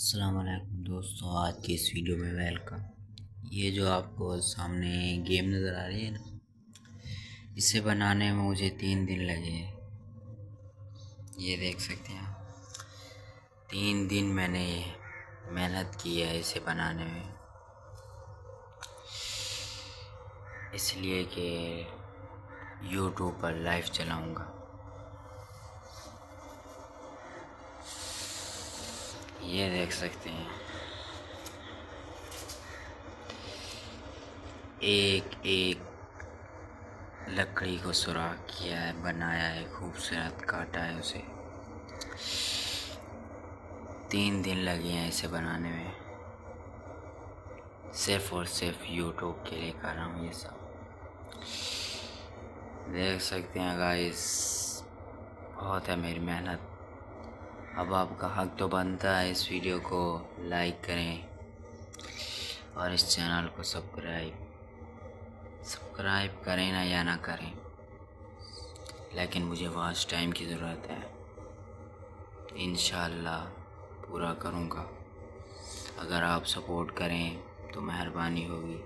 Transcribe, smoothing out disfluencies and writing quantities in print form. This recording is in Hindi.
अस्सलाम वालेकुम दोस्तों, आज की इस वीडियो में वेलकम। ये जो आपको सामने गेम नज़र आ रही है ना, इसे बनाने में मुझे 3 दिन लगे हैं। ये देख सकते हैं आप, 3 दिन मैंने मेहनत की है इसे बनाने में, इसलिए कि यूट्यूब पर लाइव चलाऊँगा। ये देख सकते हैं, एक एक लकड़ी को सुराख किया है, बनाया है, खूबसूरत काटा है उसे। 3 दिन लगे हैं इसे बनाने में, सिर्फ और सिर्फ यूट्यूब के लिए कर रहा हूँ ये सब। देख सकते हैं गाइस, बहुत है मेरी मेहनत। अब आपका हक तो बनता है इस वीडियो को लाइक करें और इस चैनल को सब्सक्राइब करें ना या ना करें, लेकिन मुझे वॉच टाइम की ज़रूरत है। इंशाल्लाह पूरा करूँगा। अगर आप सपोर्ट करें तो मेहरबानी होगी।